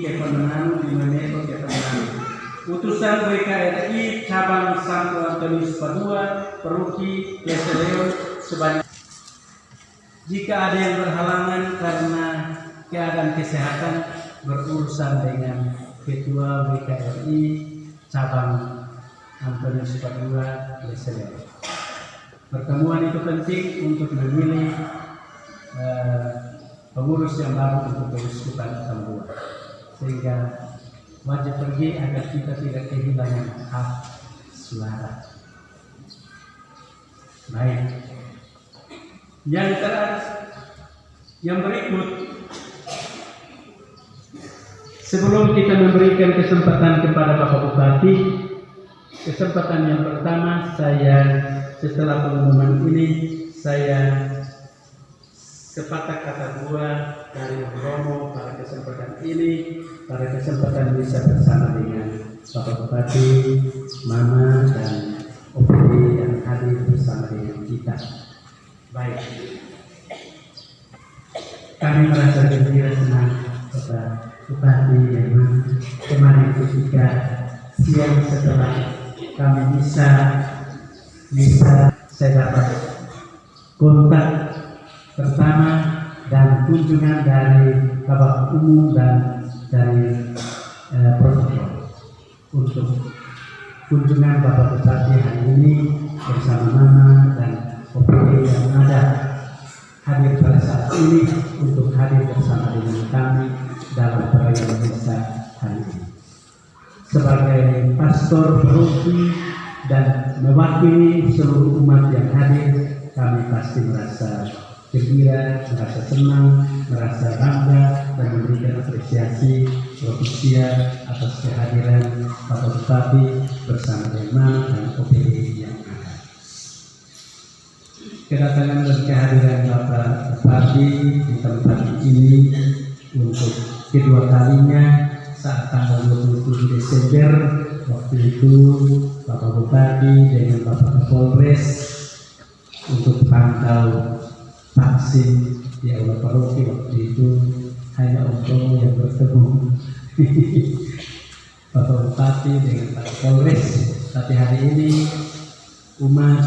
Kepemenang di Manado Kepemenang. Utusan WKRI cabang Santo Antonius Padua, Paroki Lesereon sebanyak. Jika ada yang berhalangan karena keadaan kesehatan, berurusan dengan Ketua WKRI cabang Antonius Padua, Lesereon. Pertemuan itu penting untuk memilih pengurus yang baru untuk Keuskupan Tambua, sehingga wajib pergi agar kita tidak kehilangan hak suara. Baik. Yang berikut, sebelum kita memberikan kesempatan kepada Bapak Bupati, kesempatan yang pertama setelah pengumuman ini, saya sepatah kata dua dari Romo pada kesempatan ini, pada kesempatan bisa bersama dengan Bapak Bupati, Mama, dan OPD yang hadir bersama dengan kita. Baik, kami merasa gembira senang Bapak Bupati yang kemarin ketika siang setelah kami bisa saya dapat kontak pertama dan kunjungan dari Bapak Umum dan dari protokol untuk kunjungan Bapak Bupati hari ini bersama Mama dan OPD yang ada hadir pada saat ini untuk hadir bersama dengan kami dalam perayaan misa hari ini. Sebagai pastor paroki dan mewakili seluruh umat yang hadir, kami pasti merasa gembira, merasa senang, merasa bangga, dan memberikan apresiasi propisia atas kehadiran Bapak Bupati bersama dengan dan OPD yang ada. Kedatangan dan kehadiran Bapak Bupati di tempat ini untuk kedua kalinya saat tanggal 27 Desember, waktu itu Bapak Bupati dengan Bapak Kapolres untuk pantau vaksin di aula paroki. Waktu itu hanya Om Romo yang bertemu Bapak Bupati dengan Pak Kapolres, tapi hari ini umat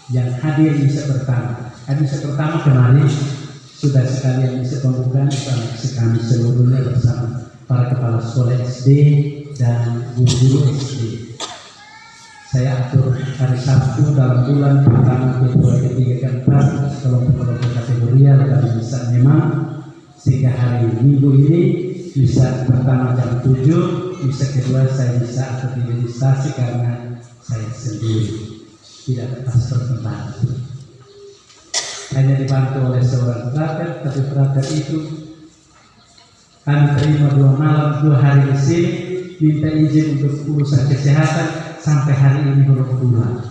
yang hadir misa pertama. Misa pertama kemarin sudah sekalian misa pembukaan kami seluruhnya bersama para kepala sekolah SD dan guru-guru SD. Saya atur hari Sabtu dalam bulan pertama, kedua, ketiga, keempat, kelompok-kelompok kategorial kami bisa memang, sehingga hari Minggu ini misa pertama jam 7, misa kedua saya bisa atau diregistrasi karena saya sendiri, tidak ada pastor pembantu. Hanya dibantu oleh seorang frater, tapi frater itu kami terima 2 malam 2 hari di sini, minta izin untuk urusan kesehatan, sampai hari ini belum pulang.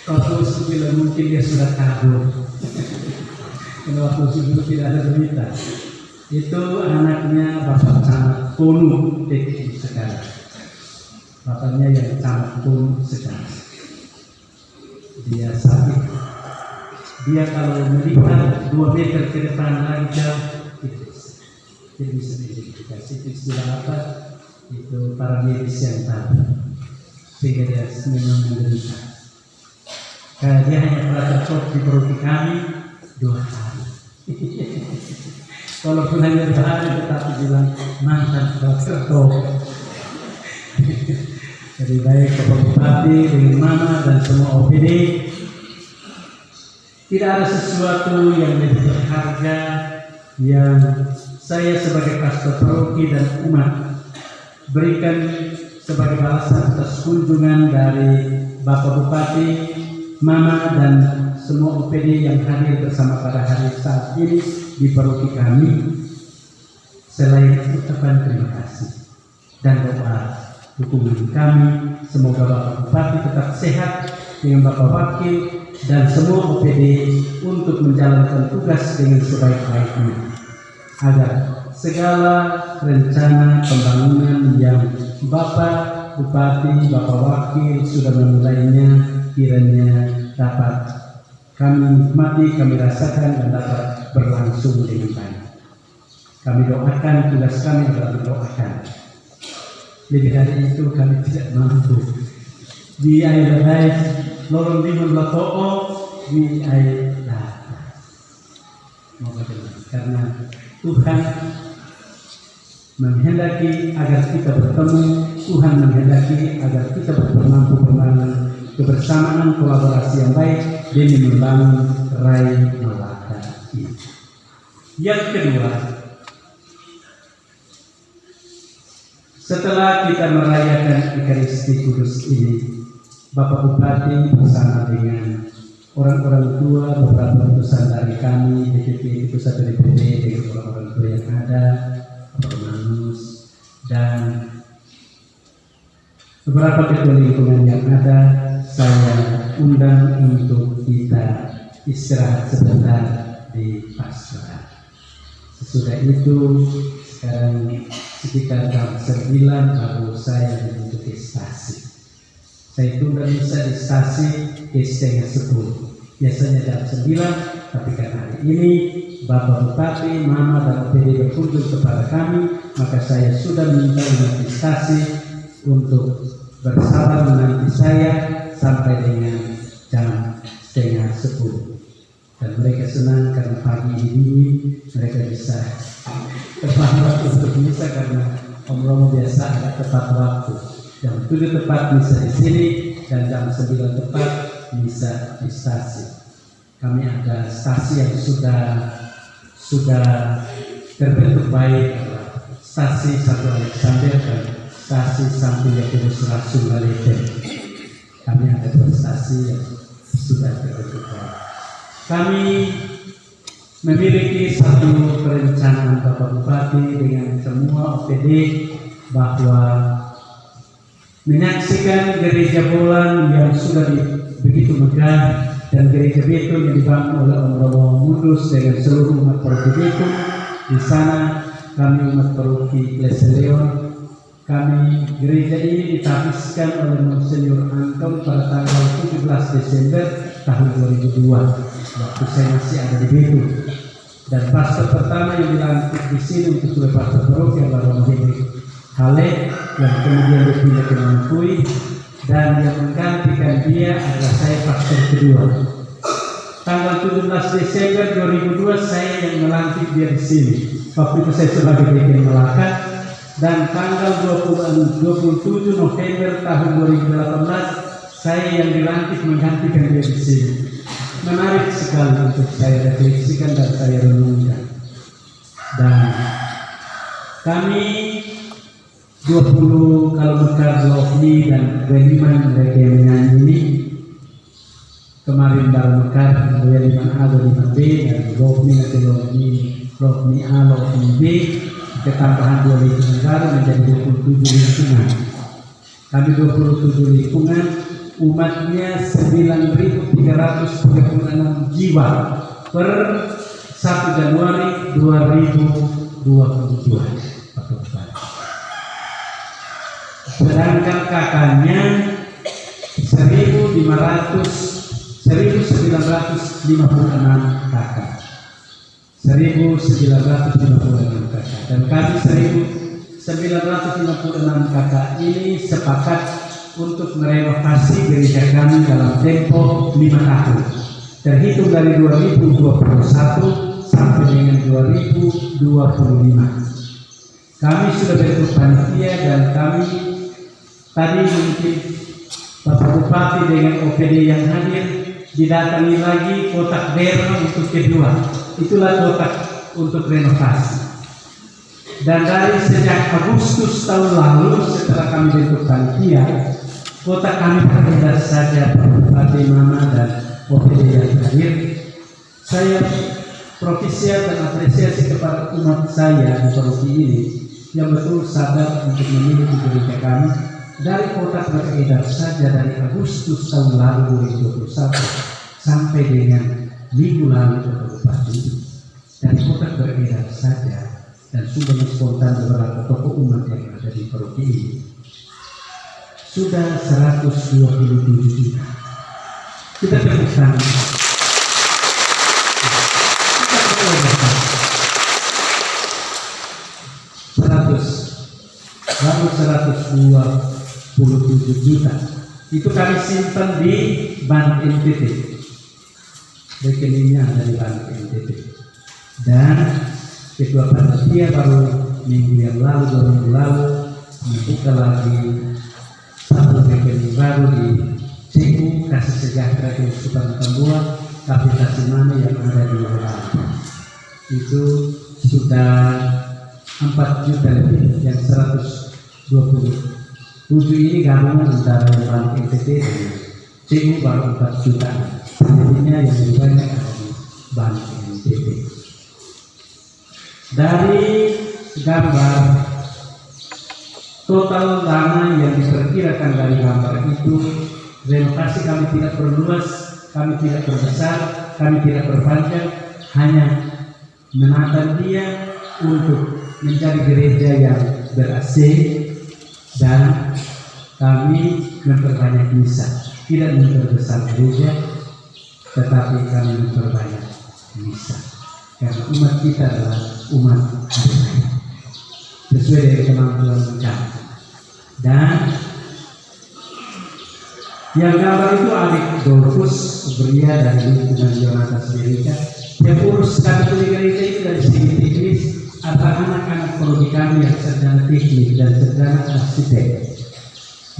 Waktu sebelum mungkin dia sudah kabur. Karena waktu sebelum tidak ada berita. Itu anaknya Bapak Camat Kunu Teki sekarang. Bapaknya yang Camat Kunu sekarang. Dia sakit. Dia kalau melihat 2 meter ke depan lagi jauh, itu bisa diidentifikasi. Itu istilah apa? Itu para medis yang tahu, sehingga dia memang menderita. Karena dia hanya pernah tercop di paroki kami 2 hari. Walaupun hanya 2 hari, tetapi bilang mantan tercop. Jadi baik Bapak Bupati dengan Mama dan semua OPD, tidak ada sesuatu yang lebih berharga yang saya sebagai pastor paroki dan umat berikan sebagai balasan atas kunjungan dari Bapak Bupati, Mama, dan semua OPD yang hadir bersama pada hari saat ini di paroki kami. Selain ucapan terima kasih dan doa dukungan kami, semoga Bapak Bupati tetap sehat dengan Bapak Wakil dan semua OPD untuk menjalankan tugas dengan sebaik-baiknya, agar segala rencana pembangunan yang Bapak Bupati, Bapak Wakil sudah memulainya kiranya dapat kami nikmati, kami rasakan dan dapat berlangsung dengan baik. Kami doakan, tugas kami adalah mendoakan. Lebih dari itu kami tidak mampu. Di air lain, lorong limun latoo, di air karena Tuhan menghendaki agar kita bertemu, Tuhan menghendaki agar kita mampu membangun kebersamaan kolaborasi yang baik demi membangun Rai Malaka ini. Yang kedua, setelah kita merayakan Ekaristi Kudus ini, Bapak Bupati bersama dengan orang-orang tua, beberapa utusan dari kami, DPP, pusat dari DPP, dengan orang-orang tua yang ada, Bapak Manus, dan beberapa ketua lingkungan yang ada, saya undang untuk kita istirahat sebentar di pastoral. Sesudah itu, sekarang sekitar jam 9 baru saya menuju ke stasi. Saya tunda bisa di stasi ke setengah 10. Biasanya jam 9, tapi karena hari ini Bapak Bupati, Mama, dan OPD berkunjung kepada kami, maka saya sudah minta di stasi untuk bersabar menanti saya sampai dengan jam setengah 10. Dan mereka senang karena pagi ini mereka bisa tepat waktu untuk misa, karena Om Romo biasa agak tepat waktu. Jam 7 tepat misa di sini dan jam 9 tepat misa di stasi. Kami ada stasi yang sudah terbentuk baik, stasi Satu Alexander dan stasi Santo Yakobus Rasul Baleten. Kami ada dua stasi yang sudah terbentuk baik. Kami memiliki satu perencanaan Bapak Bupati dengan semua OPD bahwa menyaksikan gereja Bolan yang sudah begitu megah dan gereja Betul yang dibangun oleh Om Romo Mudus dengan seluruh umat paroki Betul. Di sana kami umat paroki Kleseleon, kami gereja ini ditabiskan oleh Monsinyur Anton pada tanggal 17 Desember tahun 2002 waktu saya masih ada di Betul. Dan pastor pertama yang dilantik di sini untuk sebagai pastor paroki adalah Romo Henry Hale, yang kemudian dipindah ke Mangkui, dan yang menggantikan dia adalah saya pastor kedua. Tanggal 17 Desember 2002 saya yang melantik dia di sini. Waktu itu saya sebagai Dekan Melaka, dan tanggal 27 November tahun 2018 saya yang dilantik menggantikan dia di sini. Menarik sekali untuk saya refleksikan dan saya renungkan. Dan kami 20 kalau Mekar Lofni dan Beniman mereka yang menyanyi ini kemarin dalam Mekar Beniman A, Beniman B, dan Lofni nanti Lofni A, Lofni B, ketambahan 2 lingkungan baru menjadi 27 lingkungan. Kami 27 lingkungan, umatnya 9.336 jiwa per 1 Januari 2022. Sedangkan kakaknya 1956 kakak. 1956 kakak. Dan kami 1956 kakak ini sepakat untuk merenovasi gereja kami dalam tempo 5 tahun. Terhitung dari 2021 sampai dengan 2025. Kami sudah bentuk panitia dan kami tadi mungkin Bapak Bupati dengan OPD yang hadir didatangi lagi kotak derma untuk kedua. Itulah kotak untuk renovasi. Dan dari sejak Agustus tahun lalu setelah kami bentuk panitia, kotak kami beredar saja Bapak Bupati, Mama, dan OPD yang hadir. Saya profisiat dan apresiasi kepada umat saya di paroki ini yang betul sabar untuk memiliki gereja kami. Dari kotak beredar saja dari Agustus tahun lalu 2021 sampai dengan minggu lalu Bapak Bupati, dan kotak beredar saja dan sudah spontan beberapa tokoh umat yang ada di paroki ini sudah 127 juta. Kita temukan lalu 127 juta. Itu kami simpan di Bank NTT. Rekeningnya ada di Bank NTT. Dan ketua panitia baru minggu yang lalu, 2 minggu lalu, membuka lagi satu rekening baru di Cenggu Kasih Sejahtera Kehidupan Tambua, kapitasi mana yang ada di Wilayah. Itu sudah 4 juta lebih, yang 127 ini gabungan antara Bank NTT dan Cenggu baru 4 juta. Jadinya yang lebih banyak ada di Bank NTT. Dari gambar total dana yang diperkirakan dari gambar itu, renovasi kami tidak perluas, kami tidak perbesar, kami tidak perpanjang, hanya menata dia untuk menjadi gereja yang ber-AC, dan kami memperbanyak misa, tidak memperbesar gereja, tetapi kami memperbanyak misa, karena umat kita adalah umat Adonai sesuai dengan kemampuan kita. Dan yang gambar itu adik Dolfus Ubria dari lingkungan Yonatas Amerika. Yang urus kategori gereja itu dari segi teknis adalah anak-anak prodi kami yang sarjana teknik dan sarjana arsitek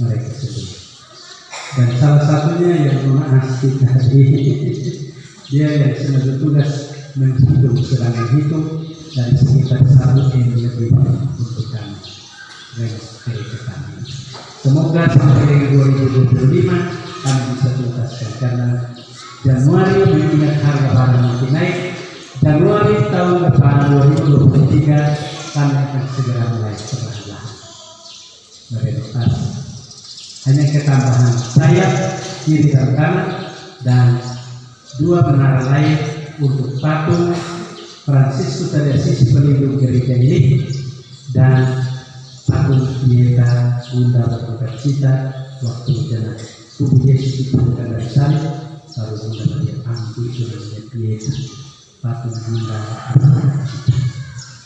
mereka sendiri. Dan salah satunya yang asli tadi, dia yang sedang bertugas menghitung, sedang menghitung dari sekitar 1 M lebih untuk kami. Semoga sampai 2025 kami bisa tuntaskan, karena Januari mengingat harga barang makin naik. Januari tahun depan 2023 kami akan segera mulai perlahan-lahan merenovasi. Hanya ketambahan sayap kiri dan kanan dan 2 menara lain untuk patung Fransiskus dari Assisi pelindung gereja ini, dan patung Pieta Bunda Berduka Cita waktu jenazah tubuh Yesus diturunkan dari salib, lalu Bunda Maria Ampuh dengan Pieta patung Bunda Berduka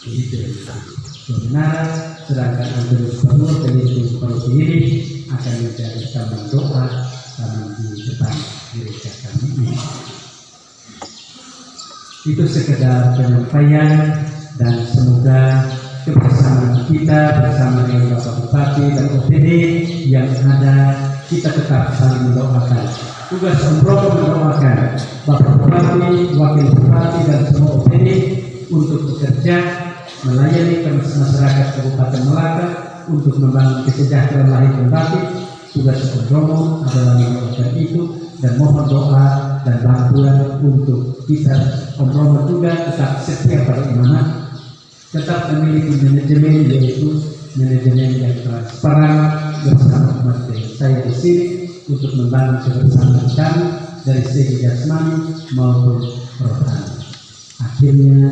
Cita. Itu menara, sedangkan Angelus Penuh pelindung paroki ini akan menjadi taman doa kami di depan gereja kami ini. Itu sekedar penyampaian, dan semoga kebersamaan kita bersama dengan Bapak Bupati dan OPD yang ada, kita tetap saling mendoakan. Tugas Om Romo mendoakan Bapak Bupati, Wakil Bupati dan semua OPD untuk bekerja melayani masyarakat Kabupaten Melaka untuk membangun kesejahteraan lahir dan batin. Tugas Om Romo adalah mendoakan itu dan mohon doa dan bantuan untuk kita. Om Romo juga tetap setia pada imanah, tetap memiliki manajemen, yaitu manajemen yang transparan bersama umat saya di sini untuk membangun kebersamaan kami dari segi jasmani maupun rohani. Akhirnya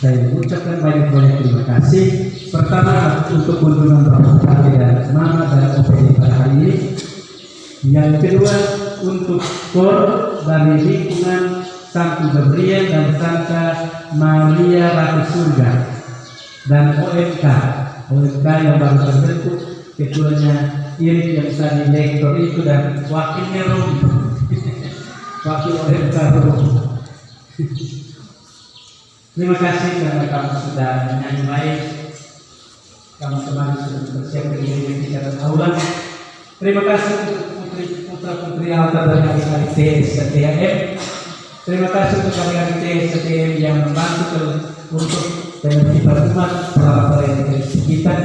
saya mengucapkan banyak terima kasih. Pertama untuk kunjungan Bapak Bupati dan Mama dan OPD pada hari ini. Yang kedua untuk KOR dari lingkungan Santo Gabriel dan Santa Maria Ratu Surga, dan OMK yang baru terbentuk, ketuanya Irik yang tadi lektor itu, dan wakilnya Romi wakil OMK Romi. Terima kasih karena kamu sudah menyanyi baik, kamu kemarin sudah mempersiapkan diri di dalam aula. Terima kasih untuk putra-putri altar dari adik-adik TS dan THM. Terima kasih untuk adik-adik TS dan THM yang membantu untuk penertiban umat selama perayaan kita,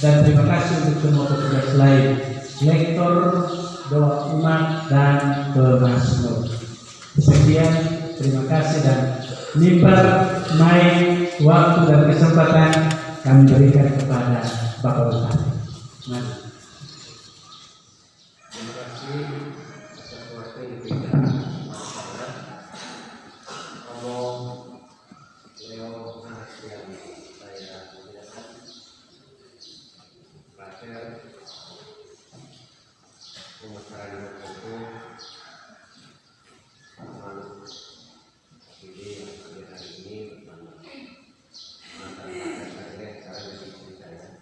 dan terima kasih untuk semua petugas lain, lektor, doa umat, dan pemazmur. Sekian, terima kasih, dan mimbar main waktu dan kesempatan kami berikan kepada Bapak Bupati. Mari. Terima kasih atas waktu yang diberikan. Kalau beliau yang saya muliakan, Rafael, pembicaraan itu malu ini yang hadir hari ini bersama mantan saya sekarang jadi saya.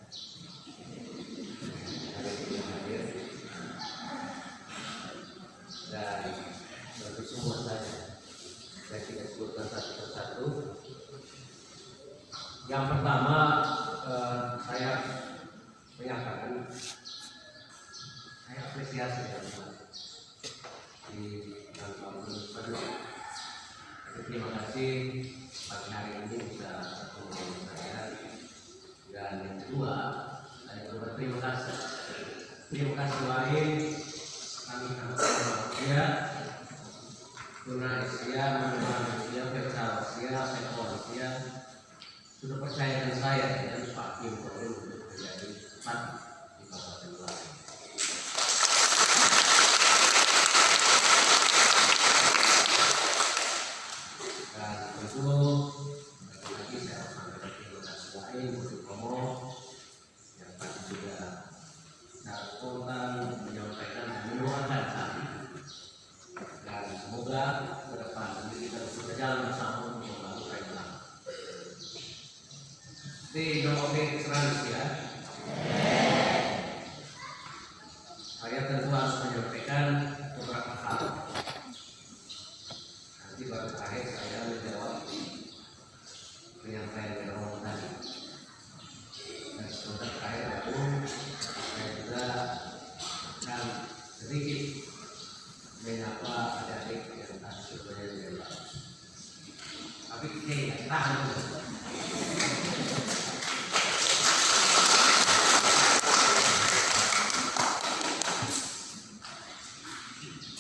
kedua, saya berterima kasih. Terima kasih lain kami manusia, Tunisia, manusia, Persia, Malaysia sudah percayakan saya dan Pak Kim Perlu untuk menjadi satu di Kabupaten Lain. Dan tentu lagi saya sampaikan terima kasih lain untuk Romo yang tadi sudah secara spontan menyampaikan dan menyuarakan kami. Dan semoga ke depan nanti kita bisa berjalan bersama untuk membangun Thailand. Di nomor ya. Saya tentu harus menyampaikan beberapa hal. Nanti baru terakhir saya menjawab penyampaian dari Romo tadi. Dan sebentar terakhir aku saya juga akan sedikit menyapa adik-adik yang tadi sebenarnya menjawab. Tapi kita tahan dulu.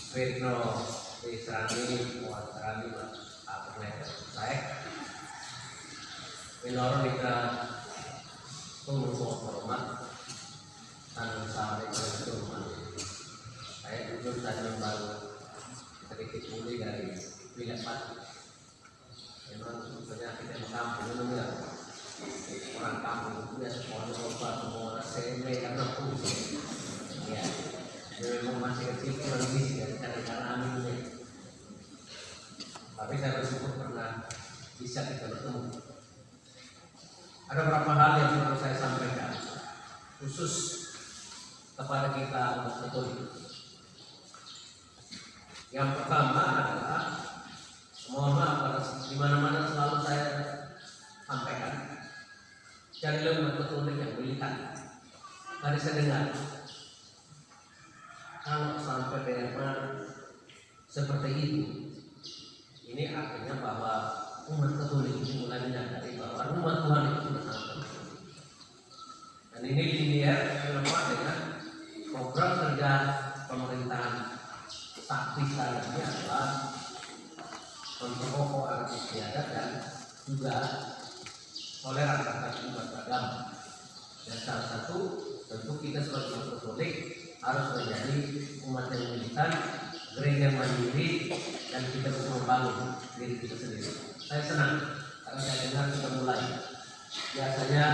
Pedro Israni muat serani apa leher saya menurut kita tunggu hormat dan sampai ke rumah saya jujur saja baru sedikit mulai dari wilayah Pati. Memang sebenarnya kita kampung itu ya orang kampung itu ya semuanya lupa semua SMP karena pusing ya. Memang masih kecil kurang bisa cara-cara amin. Tapi saya bersyukur pernah bisa kita bertemu. Ada beberapa hal yang perlu saya sampaikan khusus kepada kita umat Katolik. Yang pertama adalah mohon maaf pada di mana-mana selalu saya sampaikan carilah umat Katolik yang melihat. Tadi saya dengar kalau sampai daerah seperti itu, ini artinya bahwa umat Katolik ini mulai menyadari bahwa rumah Tuhan itu sudah sangat penting. Dan ini dilihat dengan program kerja pemerintahan sakti sekarang ini adalah memperkokoh anak istiadat dan juga toleran terhadap umat beragama. Dan salah satu tentu kita sebagai umat Katolik harus menjadi umat yang militan, gereja mandiri, dan kita bisa membangun diri kita sendiri. Saya senang karena saya dengar sudah mulai. Biasanya,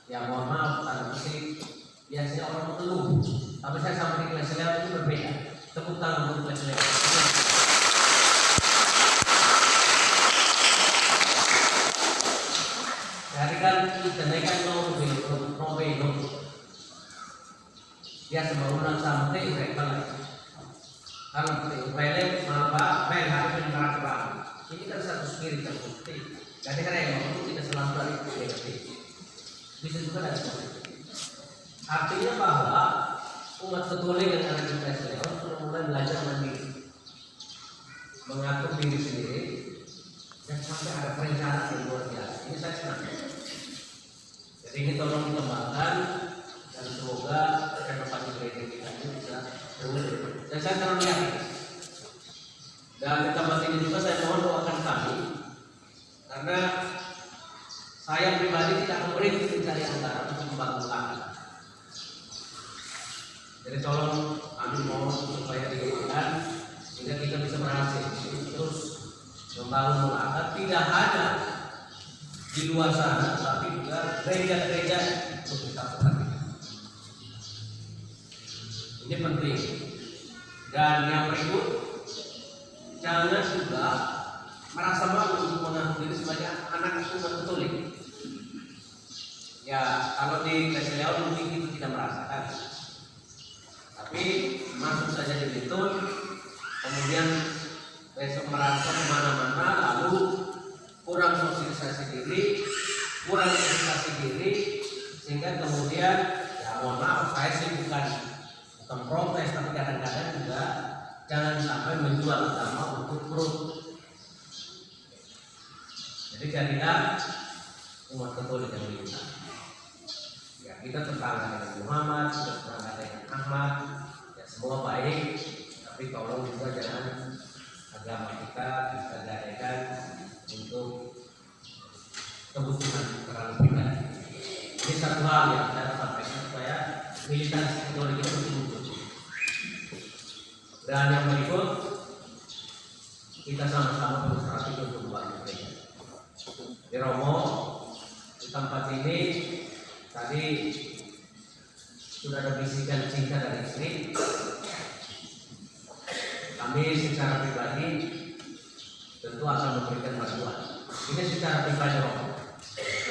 ya mohon maaf karena musik, biasanya orang mengeluh. Tapi saya sampai di kelas level itu berbeda. Tepuk tangan untuk kelas level. Jadi kan kenaikan Nobel dia sembangunan sampai mereka lagi. Karena mereka malah mereka harus berang. Ini kan satu spirit terbukti. Jadi karena yang mau kita selalu balik ke negatif. Bisa juga dari positif. Artinya bahwa umat Katolik yang ada di Israel sudah mulai belajar mandiri, mengatur diri sendiri, dan sampai ada perencanaan yang luar biasa. Ini saya senang. Jadi ini tolong dikembangkan. Dan semoga renovasi gereja kita ini bisa berwujud. Dan saya terlalu yakin. Dan di tempat ini juga saya mohon doakan kami, karena saya pribadi tidak memberi mencari antara untuk membangun kami. Jadi tolong kami mohon supaya didoakan sehingga kita bisa berhasil terus membangun Mulakat tidak hanya di luar sana, tapi juga gereja-gereja untuk kita perhatikan. Ini penting. Dan yang berikut, jangan juga merasa malu untuk mengaku diri sebagai anak umat Katolik. Ya, kalau di Keseleo mungkin itu tidak merasakan. Tapi masuk saja di Betul, kemudian besok merantau kemana-mana, lalu kurang sosialisasi diri, kurang edukasi diri, sehingga kemudian ya mohon maaf saya sih bukan protes, tapi kadang-kadang juga jangan sampai menjual agama untuk perut. Jadi jadilah umat Katolik yang militan. kita tetangga dengan Muhammad, kita tetangga dengan Ahmad, ya semua baik, tapi tolong juga jangan agama kita gadaikan untuk kebutuhan terlalu pribadi. Ini satu hal yang saya sampaikan supaya militansi teknologi kita mesti muncul. Dan yang berikut, kita sama-sama berusaha untuk membantu mereka. Di Romo, di tempat ini tadi sudah ada bisikan cinta dari istri. Kami secara pribadi tentu akan memberikan bantuan. Ini secara pribadi Romo.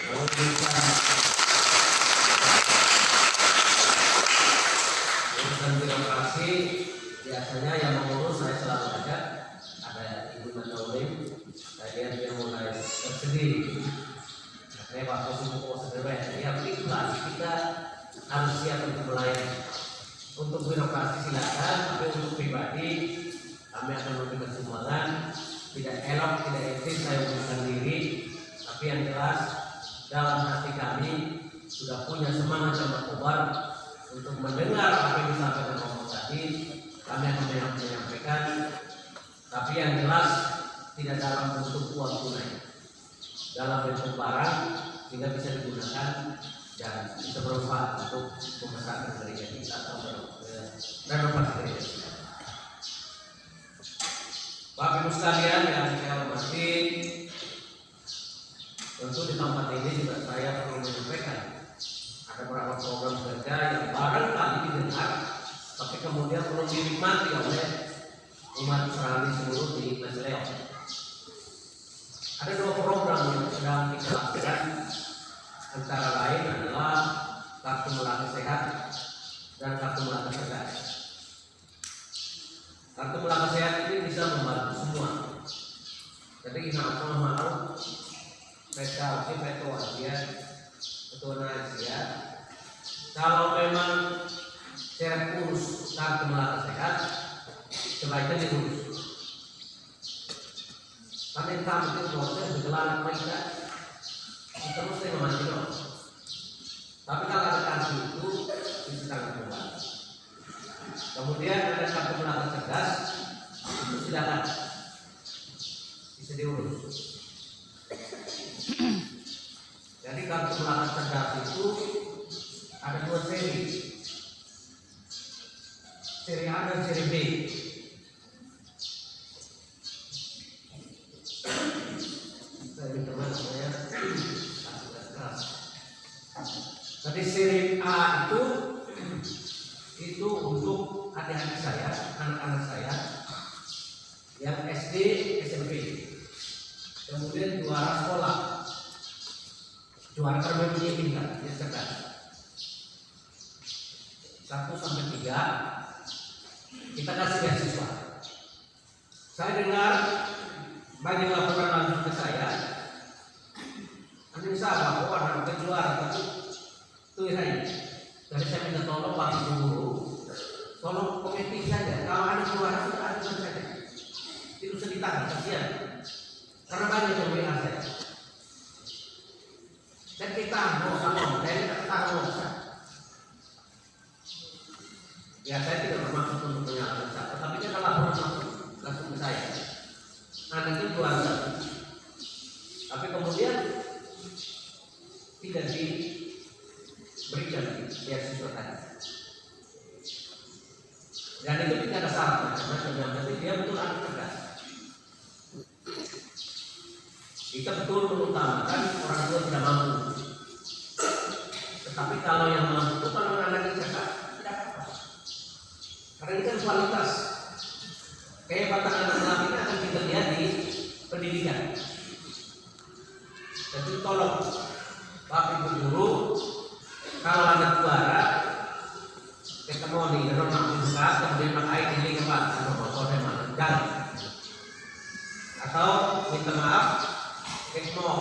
Kalau bisa urusan birokrasi, biasanya yang mengurus saya selalu ada Ibu Nataulim. Saya dia mulai tersedih. Saya waktu semua sederhana. Ya itulah kita harus siap untuk melayani. Untuk birokrasi silakan, tapi untuk pribadi kami akan memberikan sumbangan. Tidak elok, tidak etis saya memberikan diri, tapi yang jelas dalam hati kami sudah punya semangat yang berkobar untuk mendengar apa yang disampaikan Romo tadi. Kami akan menyampaikan, tapi yang jelas tidak dalam bentuk uang tunai, dalam bentuk barang sehingga bisa digunakan dan bisa bermanfaat untuk membesarkan gereja kita atau renovasi gereja kita. Bapak Ibu sekalian yang saya hormati, tentu di tempat ini juga saya perlu menyampaikan ada beberapa program kerja yang barangkali didengar, tapi kemudian belum dinikmati oleh umat Israeli seluruh di Israel. Ada dua program yang sedang kita lakukan, antara lain adalah kartu melati sehat dan kartu melati cerdas. Kartu melati sehat ini bisa membantu semua. Jadi apa mau mereka itu Asia, ketua Asia. Kalau memang saya urus kartu melati sehat, sebaiknya diurus. Karena kami itu proses berjalan mereka kita mesti memastikan. Tapi kalau ada kartu itu sangat membantu. Kemudian ada kartu melati cerdas, itu silakan bisa diurus. Jadi kartu melati cerdas itu ada dua seri, seri A dan seri B. Jadi seri A itu untuk adik-adik saya, anak-anak saya yang SD, SMP, kemudian juara sekolah, juara terbaik tingkat, yang cerdas. 1 sampai 3 kita kasih beasiswa. Saya dengar banyak laporan langsung ke saya. Anda bisa bahwa anak juara tapi itu ini. Jadi saya minta tolong Pak Guru, tolong komenti saja. Kalau ada juara sudah ada saja. Itu sedikit kasihan. Karena banyak yang WA saya. Dan kita mau sama, saya tidak tahu. Ya saya tidak bermaksud untuk menyalahkan saya, tetapi kan kalau langsung ke saya. Anaknya juara, tapi kemudian tidak diberikan beasiswa tadi. Dan itu tidak ada salah, karena yang penting dia betul anak cerdas. Kita betul mengutamakan orang tua tidak mampu. Tetapi kalau yang mampu itu kalau anaknya cerdas, tidak apa-apa. Karena ini kan kualitas. Kehebatan anak-anak ini akan kita lihat di pendidikan. Jadi tolong Bapak Ibu Guru, kalau ada juara ketemu di rumah buka kemudian pakai ini kepat atau kode mana jangan. Atau minta maaf, ketemu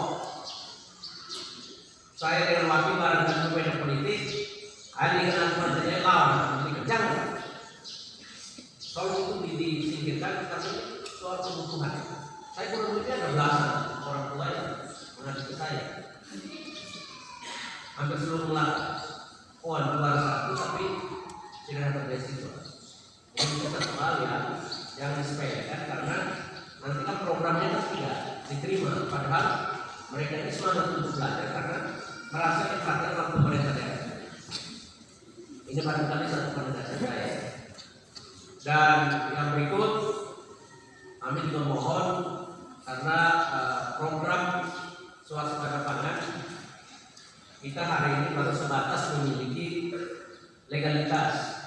saya dengan wakil barangkali berbeda politik, hari dengan saja lawan, jangan. Kalau itu disingkirkan, tapi soal kebutuhan. Saya kurang lebih ada belasan orang tua yang mengadu ke saya. Hampir seluruh luar satu tapi tidak dapat beasiswa. Ini kita soal yang disepelekan karena nanti kan programnya kan tidak diterima, padahal mereka ini semangat untuk belajar karena merasa diperhatikan oleh pemerintah daerah. Ini barangkali satu penjelasan saya. Dan yang berikut kami juga mohon karena program swasembada pangan kita hari ini baru sebatas memiliki legalitas.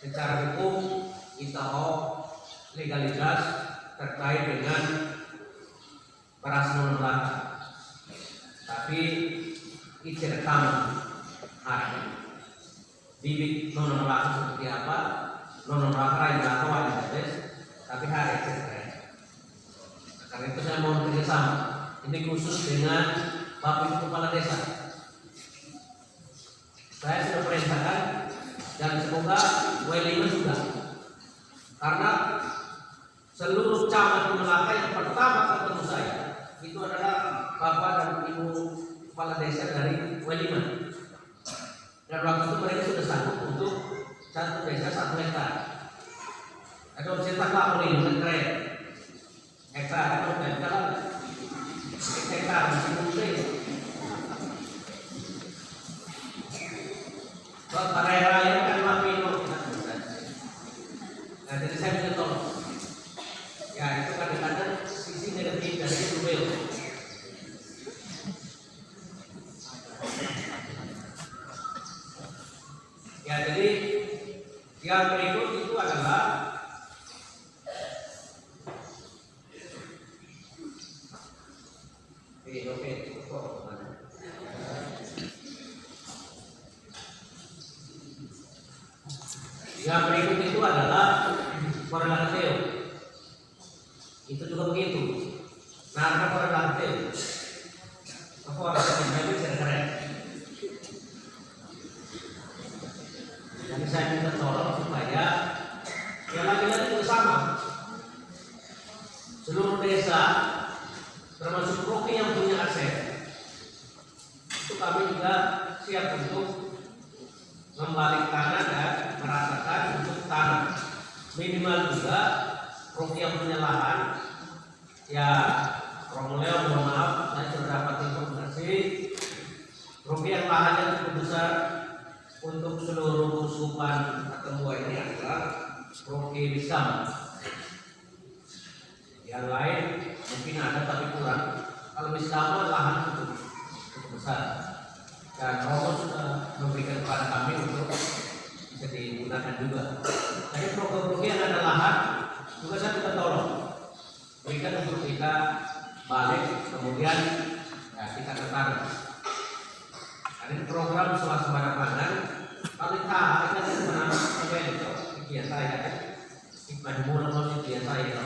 Secara hukum kita mau legalitas terkait dengan beras non-melaka. Tapi itu rekam hari bibit non-melaka seperti apa, non-melaka yang dilakukan di tes, tapi hari itu keren. Karena itu saya mau kerjasama. Ini khusus dengan Bapak Ibu Kepala Desa. Saya sudah perintahkan dan semoga W5 juga. Karena seluruh camat Melaka yang pertama ketemu saya itu adalah Bapak dan Ibu Kepala Desa dari W5. Dan waktu itu mereka sudah sanggup untuk satu desa 1 hektar. Ada cetak lah ini keren. Hektar atau hektar masih mungkin. Kalau raya kan mapino. Nah, jadi saya bisa tolong. Ya itu kadang-kadang sisi negatif dari Google. Ya jadi yang berikut itu adalah yang berikut itu adalah korelatif. Itu juga begitu. Nah, ada korelatif. Apa korelatif itu keren. Jadi saya minta tolong supaya yang lagi-lagi itu sama. Seluruh desa, termasuk Rocky yang punya aset, itu kami juga siap untuk membalik tanah dan merasakan untuk tanah. Minimal juga Rocky yang punya lahan, ya Romuleo mohon maaf, saya sudah dapat informasi Rocky yang lahannya cukup besar untuk seluruh keuskupan Atembua ini adalah Rocky Bisam. Yang lain mungkin ada tapi kurang. Kalau Bisam lahan cukup besar. Dan Romo sudah memberikan kepada kami untuk bisa digunakan juga. Jadi program yang ada lahan juga saya juga tolong berikan untuk kita balik, kemudian ya, kita ketarik. Ada program swasembada pangan paling tahan kita menanam itu biasa ya kan, hikmah mulai biasa ya.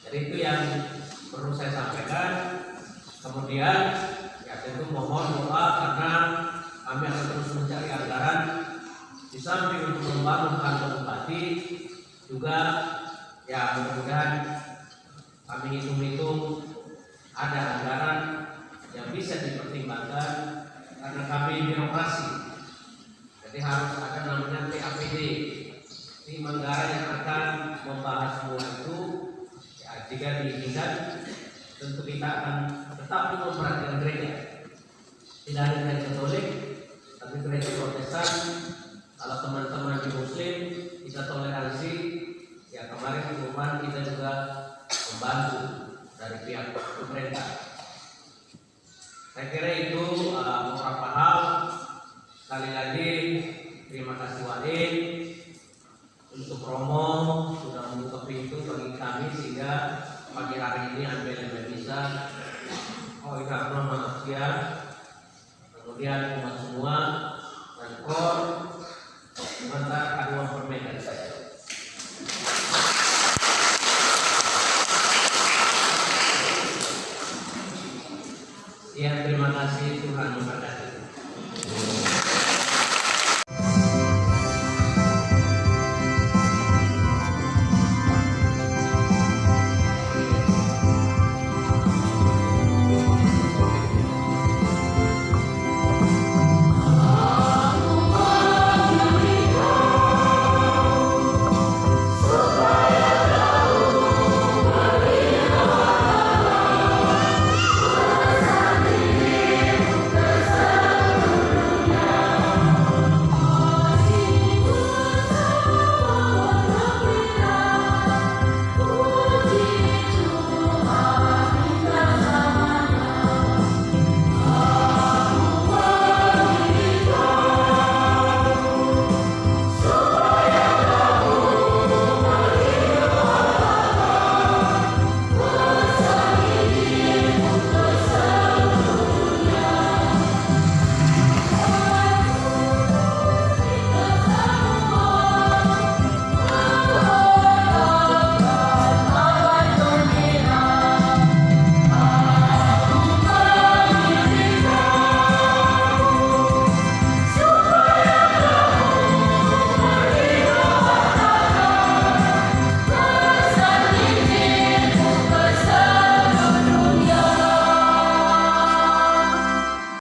Jadi itu yang perlu saya sampaikan. Kemudian ya tentu mohon doa karena kami akan terus mencari anggaran di samping untuk membangun kantor bupati juga ya mudah-mudahan kami hitung-hitung ada anggaran yang bisa dipertimbangkan karena kami birokrasi. Jadi harus ada namanya TAPD, tim anggaran yang akan membahas semua itu. Ya, jika diinginkan tentu kita akan tetap memperhatikan gereja. Tidak hanya gereja Katolik, tapi gereja Protestan. Kalau teman-teman di Muslim kita toleransi, ya kemarin pengumuman kita juga membantu dari pihak pemerintah. Saya kira itu beberapa hal. Sekali lagi terima kasih Wadid untuk Romo sudah membuka pintu bagi kami sehingga pagi hari ini ambil bisa. Oh iya, maaf ya. Kemudian umat semua dan kor sementara aduan permainan saya. Ya terima kasih Tuhan memberkati.